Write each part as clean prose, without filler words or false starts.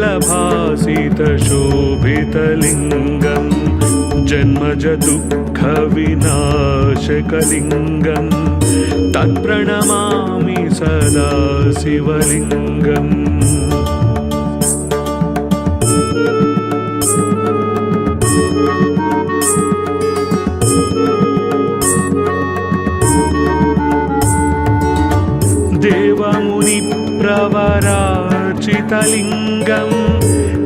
निर्मलभासितशोभितलिङ्गं जन्मज दुःखविनाशकलिङ्गं तत्प्रणमामि सदा शिवलिङ्गम्। देवमुनिप्रवरार्चितलिङ्गं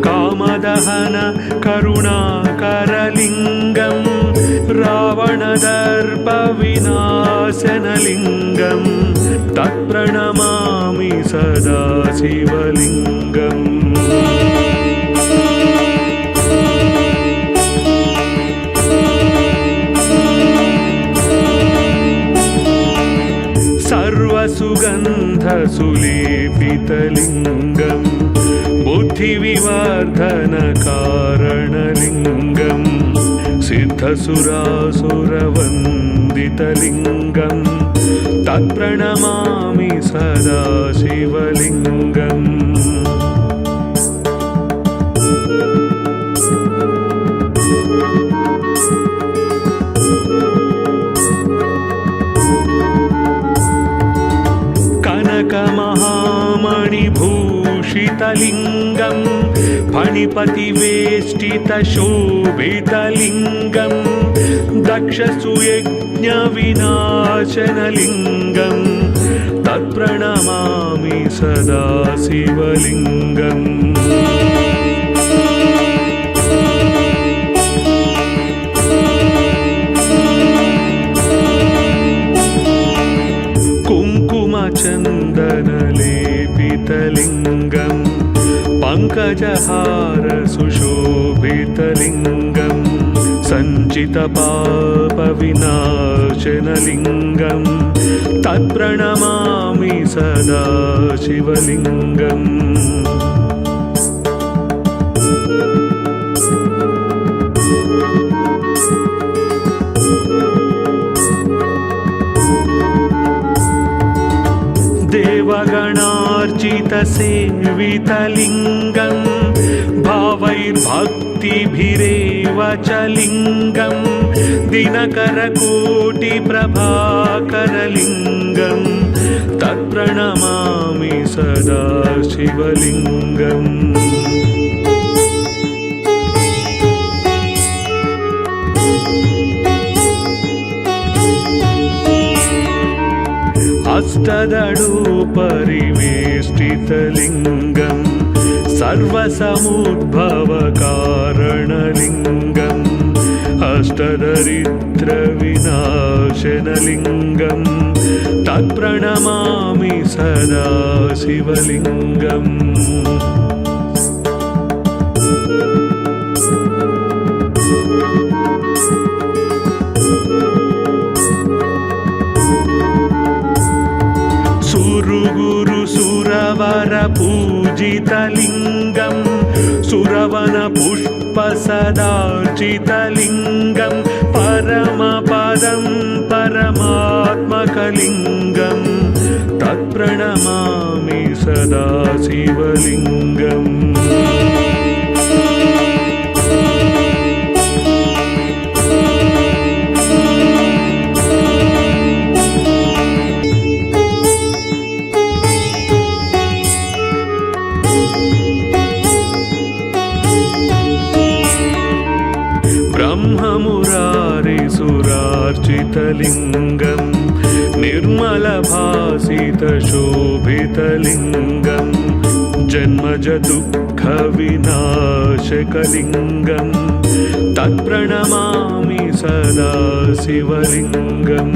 कामदहन करुणाकरलिङ्गं रावणदर्पविनाशनलिङ्गं तत्प्रणमामि सदा शिवलिङ्गम्। सर्वसुगन्धसुलेपितलिङ्गं बुद्धिविवर्धनकारणलिङ्गं सिद्धसुरासुरवन्दितलिङ्गं तत्प्रणमामि सदा शिवलिङ्गम्। कनकमहामणिभूषितलिङ्गं फणिपतिवेष्टितशोभितलिङ्गं दक्षसुयज्ञविनाशनलिङ्गं तत्प्रणमामि सदा शिवलिङ्गम्। कुङ्कुमचन्दनलेपितलिङ्गं पङ्कजहारसुशोभितलिङ्गं सञ्चितपापविनाशनलिङ्गं तत्प्रणमामि सदा शिवलिङ्गम्। देवगणार्चितसेवितलिङ्गं भावैर्भक्तिभिरेव च लिङ्गं दिनकरकोटिप्रभाकरलिङ्गं तत्प्रणमामि सदा शिवलिङ्गम्। अष्टदळुपरिवेष्टितलिङ्गं सर्वसमुद्भवकारणलिङ्गं अष्टदरिद्रविनाशनलिङ्गं तत्प्रणमामि सदा शिवलिङ्गम्। सुरवरपूजितलिङ्गं सुरवनपुष्पसदार्चितलिङ्गं परमपदं परमात्मकलिङ्गं तत्प्रणमामि सदा शिवलिङ्गम्। ब्रह्ममुरारिसुरार्चितलिङ्गं निर्मलभासितशोभितलिङ्गं जन्मज दुःखविनाशकलिङ्गं तत्प्रणमामि सदा शिवलिङ्गम्।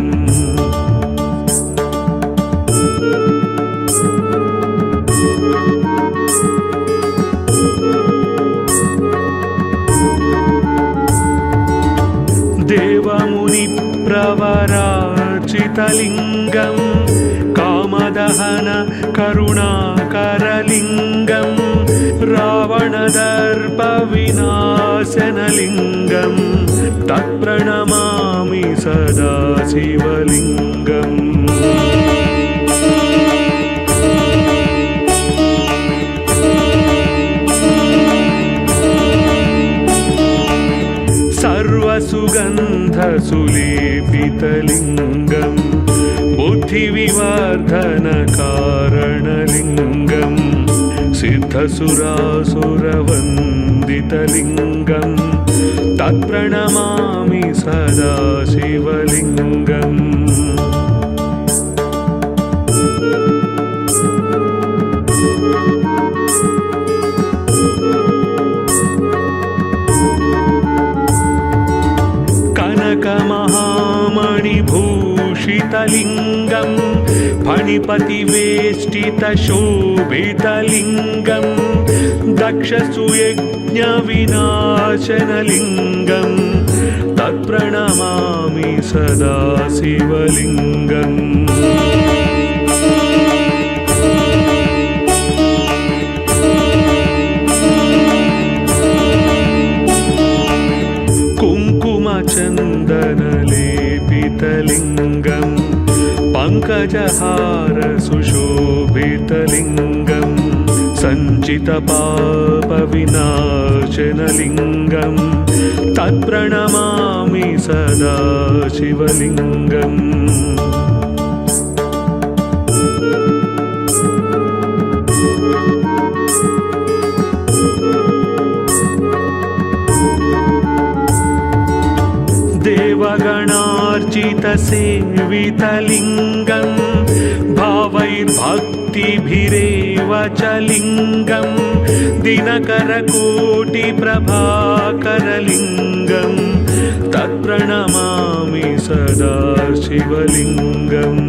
देवमुनिप्रवरार्चितलिङ्गं कामदहन करुणाकरलिङ्गं रावणदर्पविनाशनलिङ्गं तत्प्रणमामि सदा शिवलिङ्गम्। सुलेपितलिङ्गं बुद्धिविवर्धनकारणलिङ्गं सिद्धसुरासुरवन्दितलिङ्गं तत्प्रणमामि सदा शिवलिङ्गम्। कनकमहामणिभूषितलिङ्गं फणिपतिवेष्टितशोभितलिङ्गं दक्षसुयज्ञविनाशनलिङ्गं तत्प्रणमामि सदा शिवलिङ्गम्। कुङ्कुमचन्दनलेपितलिङ्गं पङ्कजहारसुशोभितलिङ्गं सञ्चितपापविनाशनलिङ्गं तत्प्रणमामि सदा शिवलिङ्गम्। देवगणार्चितसेवितलिङ्गं भावैर्भक्तिभिरेव च लिङ्गं दिनकरकोटिप्रभाकरलिङ्गं तत्प्रणमामि सदा शिवलिङ्गम्।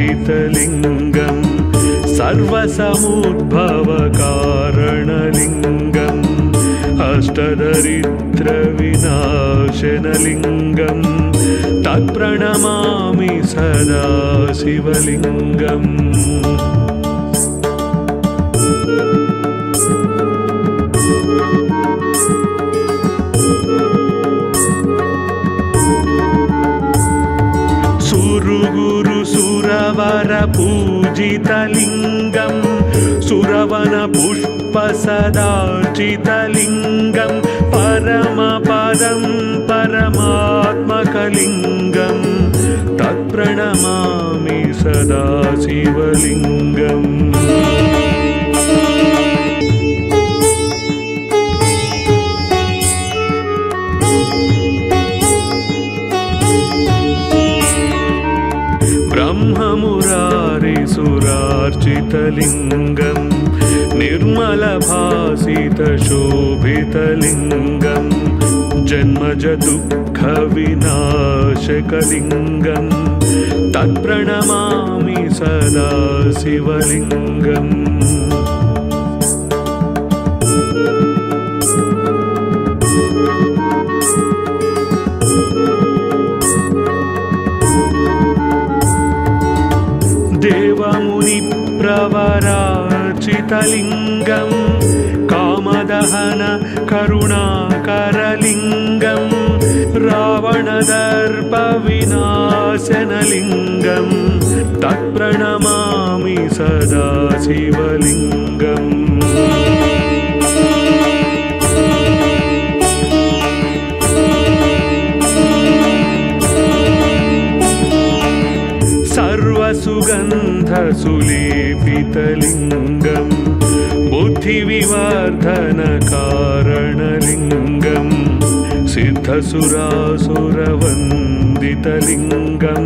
अष्टदळुपरिवेष्टितलिङ्गं सर्वसमुद्भवकारणलिङ्गम् अष्टदरिद्रविनाशनलिङ्गं तत्प्रणमामि सदा शिवलिङ्गम्। सुरवरपूजितलिङ्गं सुरवनपुष्पसदार्चितलिङ्गं परमपदं परमात्मकलिङ्गं तत्प्रणमामि सदा शिवलिङ्गम्। ब्रह्ममुरारिसुरार्चितलिङ्गं निर्मलभासितशोभितलिङ्गं जन्मजदुःखविनाशकलिङ्गं तत्प्रणमामि सदा शिवलिङ्गम्। देवमुनिप्रवरार्चितलिङ्गं कामदहन करुणाकरलिङ्गं रावणदर्पविनाशनलिङ्गं तत्प्रणमामि सदा शिवलिङ्गम्। सर्वसुगन्धसुलेपितलिङ्गं बुद्धिविवर्धनकारणलिङ्गं सिद्धसुरासुरवन्दितलिङ्गं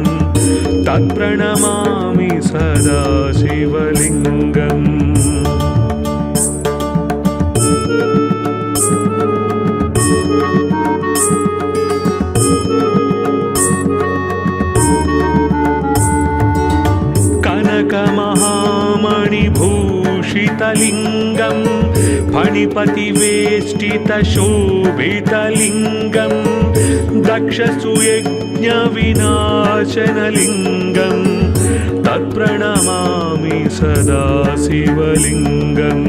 तत्प्रणमामि सदा शिवलिङ्गम्। कनकमहामणिभूषितलिङ्गं फणिपतिवेष्टितशोभितलिङ्गं दक्षसुयज्ञविनाशनलिङ्गं तत्प्रणमामि सदा शिवलिङ्गम्।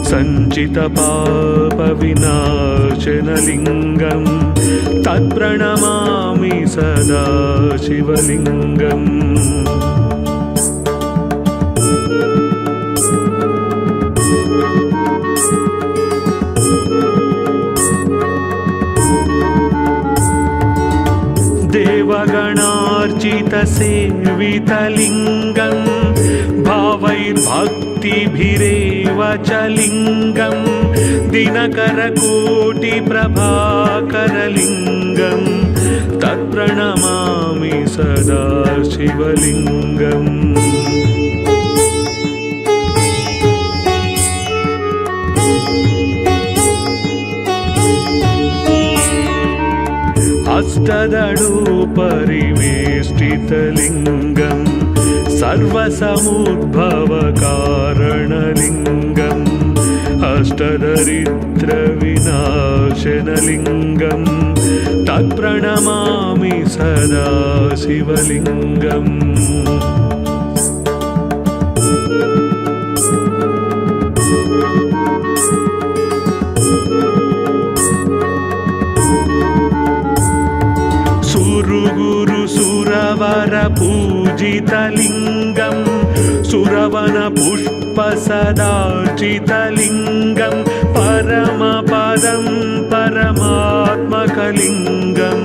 सञ्चितपापविनाशनलिङ्गं तत्प्रणमामि सदा शिवलिङ्गम्। देवगणार्चितसेवितलिङ्गं भावैर्भक्तिभिरेव च लिङ्गं दिनकरकोटिप्रभाकरलिङ्गं तत्प्रणमामि सदा शिवलिङ्गम्। अष्टदळुपरिवेष्टितलिङ्गं सर्वसमुद्भवकारणलिङ्गम् अष्टदरिद्रविनाशनलिङ्गं तत्प्रणमामि सदा शिवलिङ्गम्। सुरवरपूजितलिङ्गं सुरवनपुष्पसदार्चितलिङ्गं परमपदं परमात्मकलिङ्गं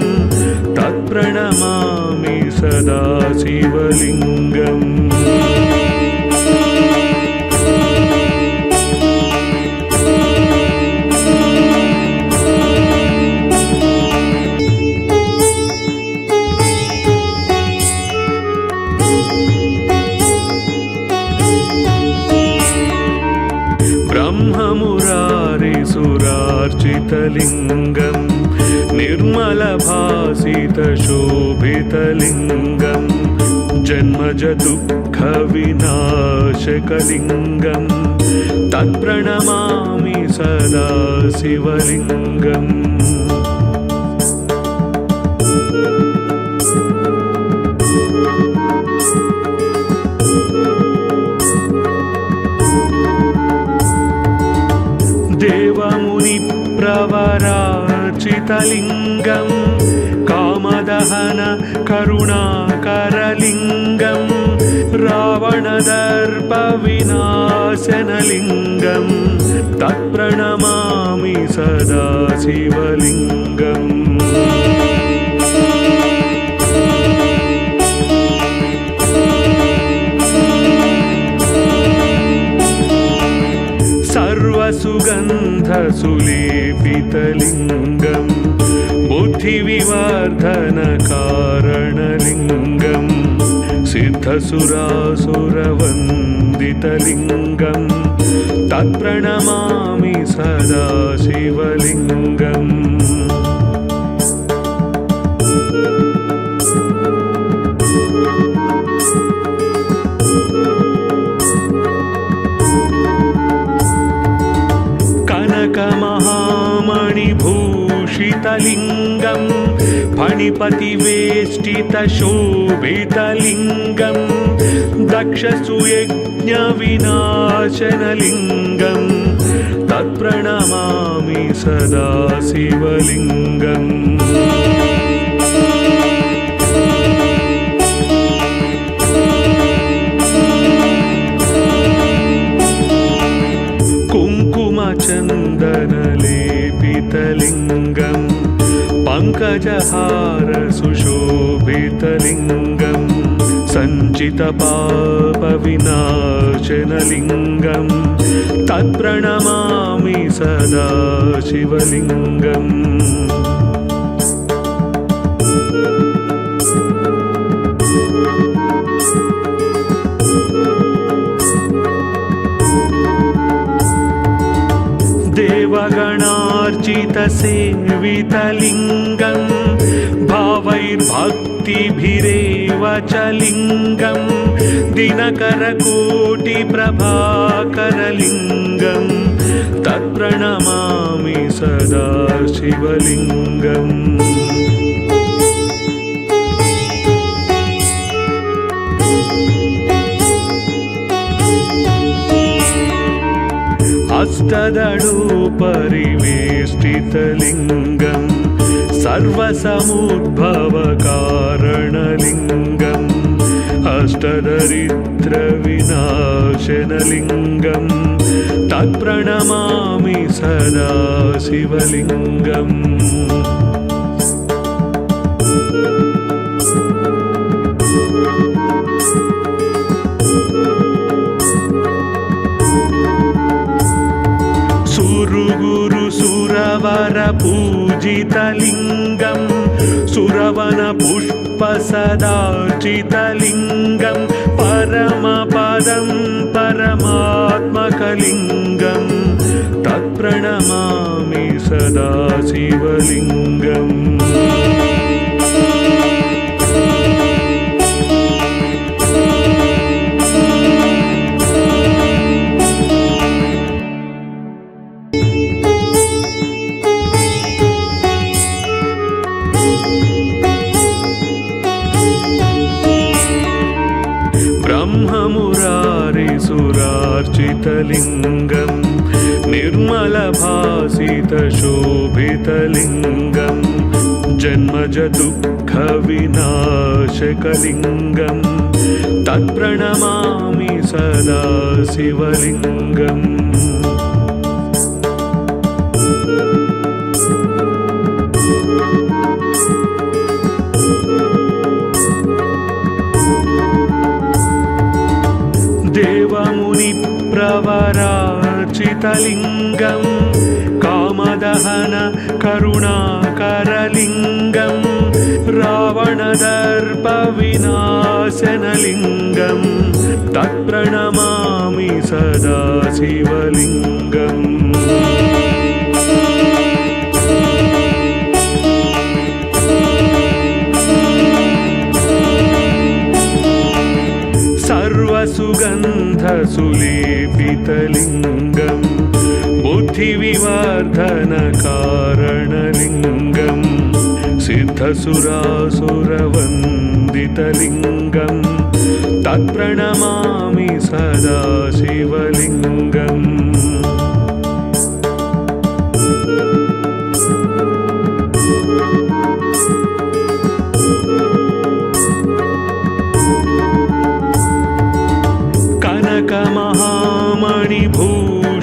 तत्प्रणमामि सदा शिवलिङ्गम्। ब्रह्ममुरारिसुरार्चितलिङ्गं निर्मलभासितशोभितलिङ्गं जन्मजदुःखविनाशकलिङ्गं तत्प्रणमामि सदा शिवलिङ्गम्। देवमुनिप्रवरार्चितलिङ्गं कामदहन करुणाकरलिङ्गं रावणदर्पविनाशनलिङ्गं तत्प्रणमामि सदा शिवलिङ्गम्। सर्वसुगन्धसुलेपितलिङ्गं बुद्धिविवर्धनकारणलिङ्गं सिद्धसुरासुरवन्दितलिङ्गं तत्प्रणमामि सदा शिवलिङ्गम्। कनकमहामणिभूषितलिङ्गं फणिपतिवेष्टितशोभितलिङ्गं दक्षसुयज्ञविनाशनलिङ्गं तत्प्रणमामि सदा शिवलिङ्गम्। कुङ्कुमचन्दनलेपितलिङ्गं पङ्कजहारसुशोभितलिङ्गं सञ्चितपापविनाशनलिङ्गं तत्प्रणमामि सदा शिवलिङ्गम्। देवगणार्चितसेवितलिङ्गं भावैर्भक्तिभिरेव च लिङ्गं दिनकरकोटिप्रभाकरलिङ्गं तत्प्रणमामि सदा शिवलिङ्गम्। अष्टदळुपरिवेष्टितलिङ्गं सर्वसमुद्भवकारणलिङ्गम् अष्टदरिद्रविनाशनलिङ्गं तत्प्रणमामि सदा शिवलिङ्गम्। सुरवरपूजितलिङ्गं सुरवनपुष्पसदार्चितलिङ्गं परमपदं परमात्मकलिङ्गं तत्प्रणमामि सदा शिवलिङ्गम्। ब्रह्ममुरारिसुरार्चितलिङ्गं निर्मलभासितशोभितलिङ्गं जन्मजदुःखविनाशकलिङ्गं तत्प्रणमामि सदा शिवलिङ्गम्। देवमुनिप्रवरार्चितलिङ्गं कामदहन करुणाकरलिङ्गं रावणदर्पविनाशनलिङ्गं तत्प्रणमामि सदा शिवलिङ्गम्। सर्वसुगन्धसुलेपितलिङ्गं बुद्धिविवर्धनकारणलिङ्गं सिद्धसुरासुरवन्दितलिङ्गं तत्प्रणमामि सदा शिवलिङ्गम्।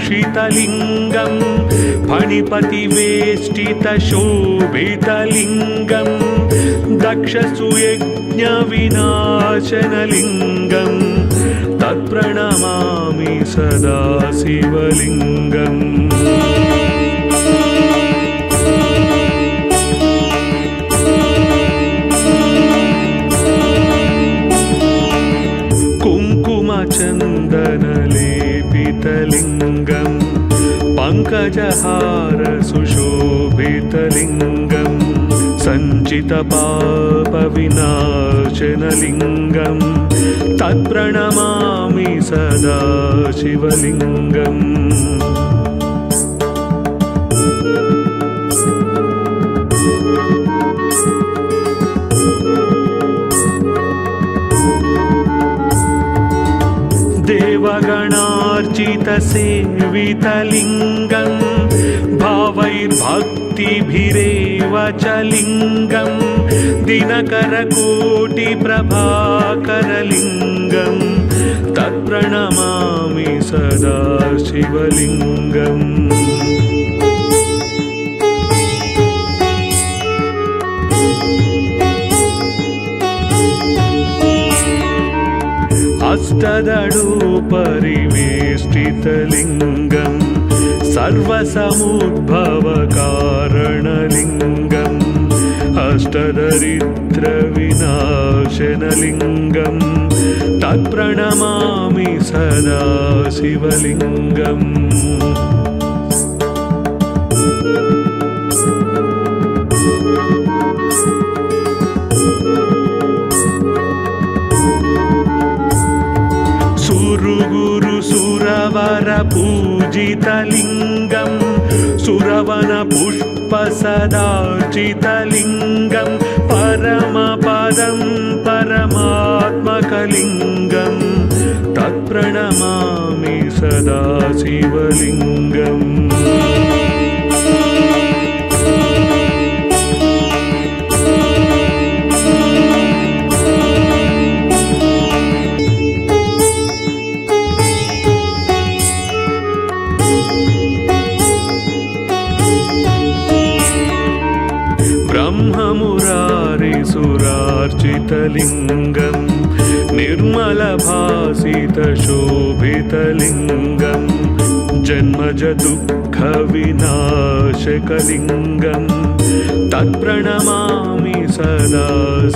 कनकमहामणिभूषितलिङ्गं फणिपतिवेष्टितशोभितलिङ्गं दक्षसुयज्ञविनाशनलिङ्गं तत्प्रणमामि सदा शिवलिङ्गम्। कुङ्कुमचन्दनलेपितलिङ्गं पङ्कजहारसुशोभितलिङ्गं सञ्चितपापविनाशनलिङ्गं तत्प्रणमामि सदा शिवलिङ्गम्। देवगणार्चितसेवितलिङ्गं भावैर्भक्तिभिरेव च लिङ्गं दिनकरकोटिप्रभाकरलिङ्गं तत्प्रणमामि सदा शिवलिङ्गम्। अष्टदळुपरिवेष्टितलिङ्गं सर्वसमुद्भवकारणलिङ्गम् अष्टदरिद्रविनाशनलिङ्गं तत्प्रणमामि सदा शिवलिङ्गम्। सुरवरपूजितलिङ्गं सुरवनपुष्पसदार्चितलिङ्गं परमपदं परमात्मकलिङ्गं तत्प्रणमामि सदा शिवलिङ्गम् ब्रह्ममुरारिसुरार्चितलिङ्गं निर्मलभासितशोभितलिङ्गं जन्मजदुःखविनाशकलिङ्गं तत्प्रणमामि सदा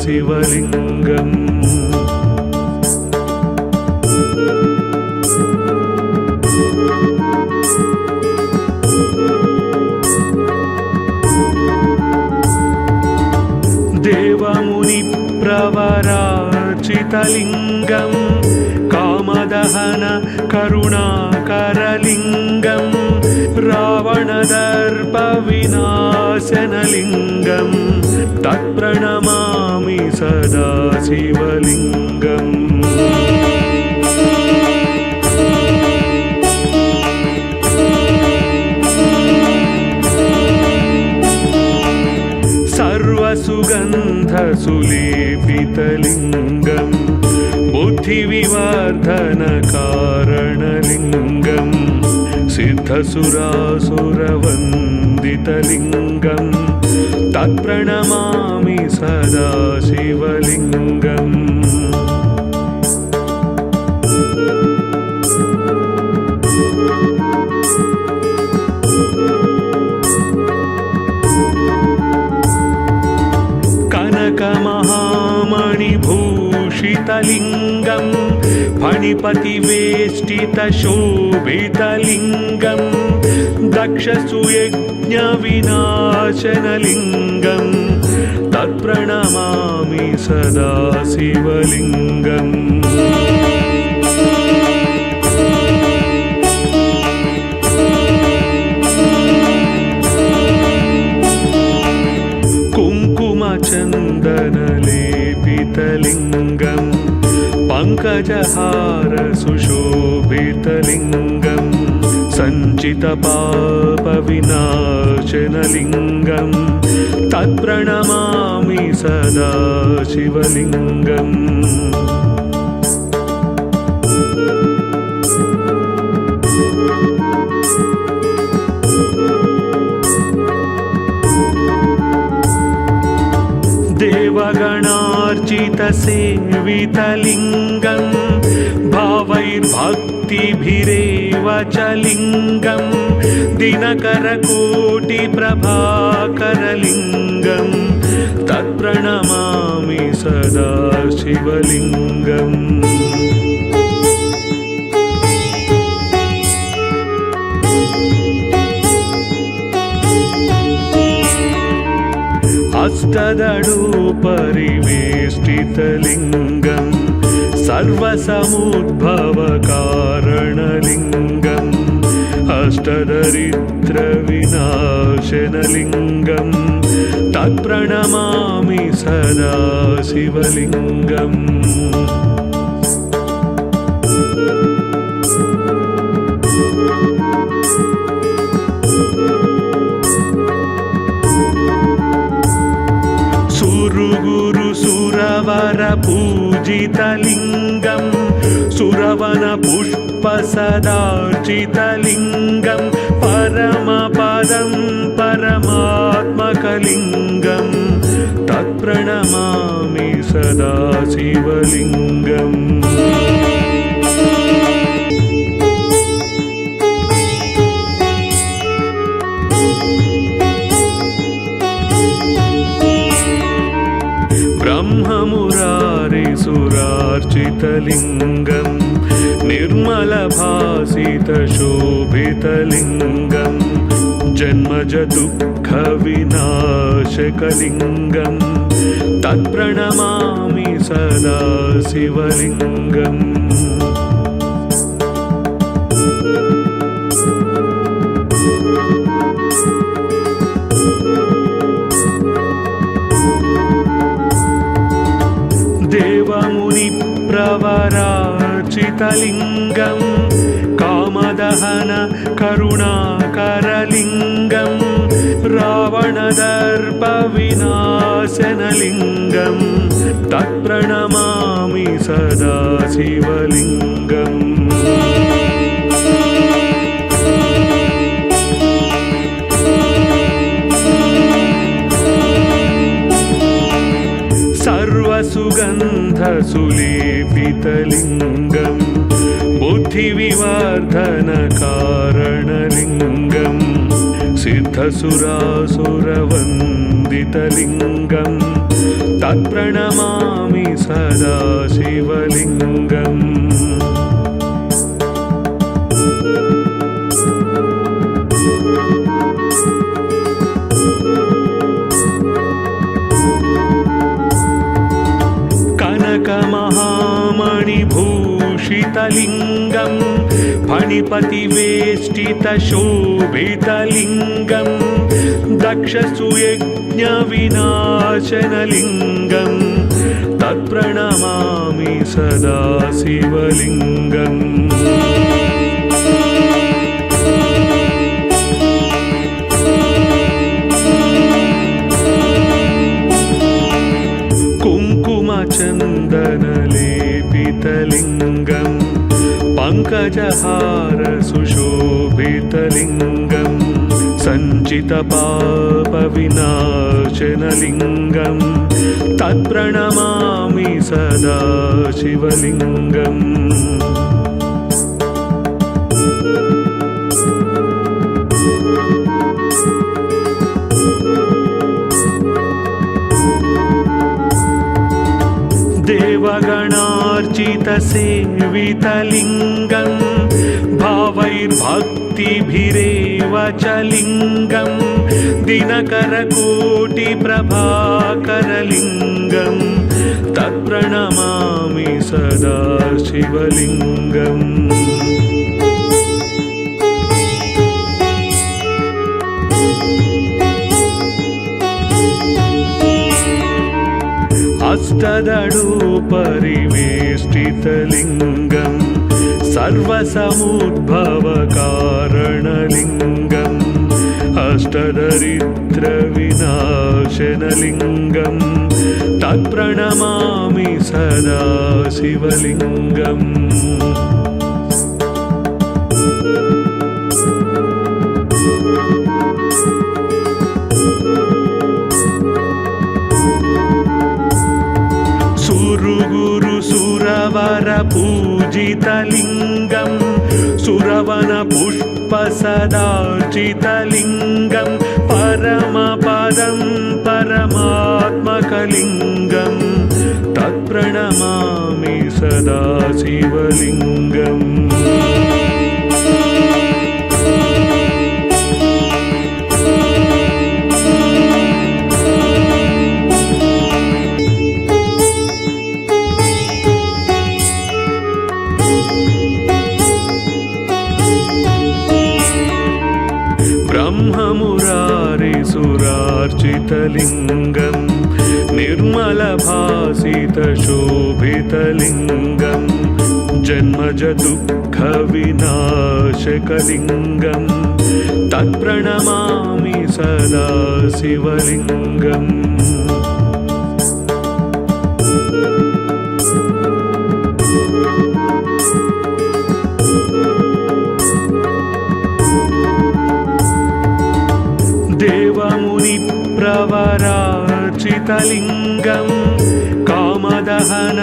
शिवलिङ्गम् देवमुनिप्रवरार्चितलिङ्गं कामदहन करुणाकरलिङ्गं रावणदर्पविनाशनलिङ्गं तत्प्रणमामि सदा शिवलिङ्गम् सर्वसुगन्धसुलेपितलिङ्गं बुद्धिविवर्धनकारणलिङ्गं सिद्धसुरासुरवन्दितलिङ्गं तत्प्रणमामि सदा शिवलिङ्गम् कनकमहामणिभूषितलिङ्गं फणिपतिवेष्टितशोभितलिङ्गं दक्षसुयज्ञविनाशनलिङ्गं तत्प्रणमामि सदा शिवलिङ्गम् चन्दनलेपितलिङ्गं पङ्कजहारसुशोभितलिङ्गं सञ्चितपापविनाशनलिङ्गं तत्प्रणमामि सदा शिवलिङ्गम् देवगणार्चितसेवितलिङ्गं भावैर्भक्तिभिरेव च लिङ्गं दिनकरकोटिप्रभाकरलिङ्गं तत्प्रणमामि सदा शिवलिङ्गम् हस्तदडुपरिवेष्टितलिङ्गं सर्वसमुद्भवकारणलिङ्गम् अष्टदरिद्रविनाशनलिङ्गं तत्प्रणमामि सदा शिवलिङ्गम् सुरवरपूजितलिङ्गं सुरवनपुष्पसदार्चितलिङ्गं परमपदं परमात्मकलिङ्गं तत्प्रणमामि सदा शिवलिङ्गम् ब्रह्ममुरारिसुरार्चितलिङ्गं निर्मलभासितशोभितलिङ्गं जन्मजदुःखविनाशकलिङ्गं तत्प्रणमामि सदा शिवलिङ्गम् देव पूजितलिङ्गं कामदहन करुणाकरलिङ्गं रावणदर्पविनाशनलिङ्गं तत्प्रणमामि सदा शिवलिङ्गम् सर्वसुगन्धसुलेपितलिङ्गं बुद्धिविवर्धनकारणलिङ्गं सिद्धसुरासुरवन्दितलिङ्गं तत्प्रणमामि सदा शिवलिङ्गम् कनकमहामणिभूषितलिङ्गं फणिपतिवेष्टितशोभितलिङ्गं दक्षसुयज्ञविनाशनलिङ्गं तत्प्रणमामि सदा शिवलिङ्गम् कुङ्कुमचन्दनलेपितलिङ्गं पङ्कजहारसुशोभितलिङ्गं सञ्चितपापविनाशनलिङ्गं तत्प्रणमामि सदा शिवलिङ्गम् देवगणार्चितसेवितलिङ्गं भावैर्भक्तिभिरेव च लिङ्गं दिनकरकोटिप्रभाकरलिङ्गं तत्प्रणमामि सदा शिवलिङ्गम् अष्टदळुपरिवेष्टितलिङ्गं सर्वसमुद्भवकारणलिङ्गम् अष्टदरिद्रविनाशनलिङ्गं तत्प्रणमामि सदा शिवलिङ्गम् सुरवरपूजितलिङ्गं सुरवनपुष्पसदार्चितलिङ्गं परमपदं परमात्मकलिङ्गं तत्प्रणमामि सदा शिवलिङ्गम् ब्रह्ममुरारिसुरार्चितलिङ्गं निर्मलभासितशोभितलिङ्गं जन्मजदुःखविनाशकलिङ्गं तत्प्रणमामि सदा शिवलिङ्गम् देवमुनिप्रवरार्चितलिङ्गं कामदहन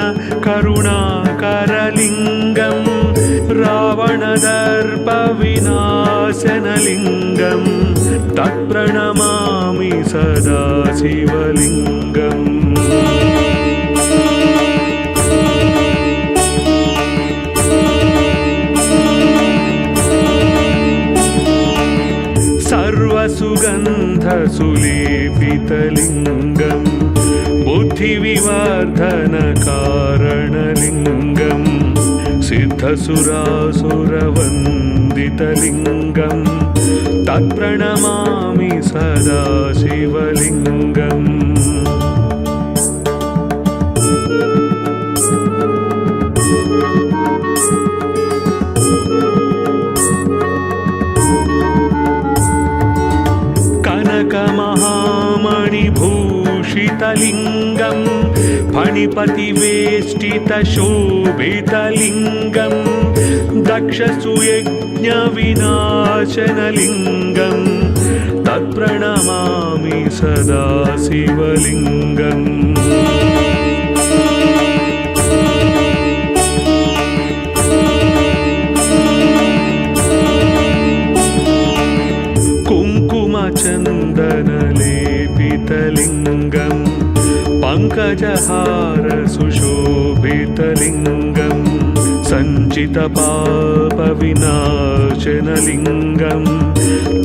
करुणाकरलिङ्गं रावणदर्पविनाशनलिङ्गं तत्प्रणमामि सदा शिवलिङ्गम् सर्वसुगन्धसुलेपितलिङ्गं बुद्धिविवर्धनकारणलिङ्गं सिद्धसुरासुरवन्दितलिङ्गं तत्प्रणमामि सदा शिवलिङ्गम् शिवलिङ्गं फणिपतिवेष्टितशोभितलिङ्गं दक्षसुयज्ञविनाशनलिङ्गं तत्प्रणमामि सदा शिवलिङ्गम् कुङ्कुमचन्दनलेपितलिङ्गं पङ्कजहार सुशोभितलिङ्गं सञ्चितपापविनाशनलिङ्गं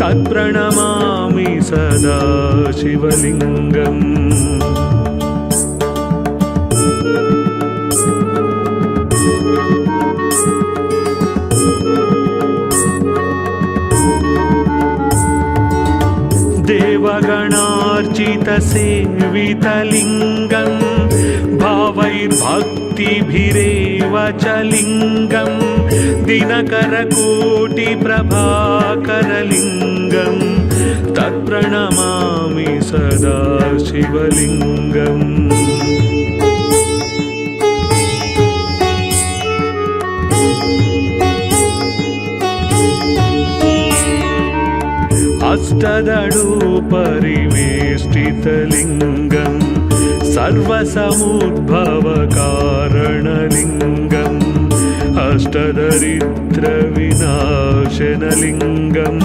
तत्प्रणमामि सदा शिवलिङ्गम् देवगणार्चितसेवितलिङ्गं भावैर्भक्तिभिरेव च लिङ्गं दिनकरकोटिप्रभाकरलिङ्गं तत्प्रणमामि सदा शिवलिङ्गम् अष्टदळुपरिवेष्टितलिङ्गं सर्वसमुद्भवकारणलिङ्गम् अष्टदरिद्रविनाशनलिङ्गं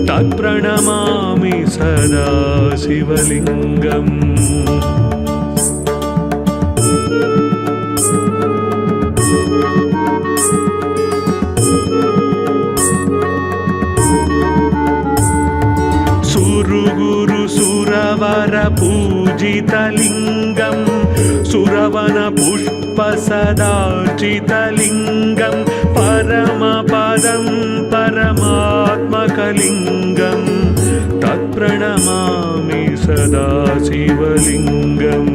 तत्प्रणमामि सदा शिवलिङ्गम् सुरवरपूजितलिङ्गं सुरवनपुष्पसदार्चितलिङ्गं परमपदं परमात्मकलिङ्गं तत्प्रणमामि सदा शिवलिङ्गम्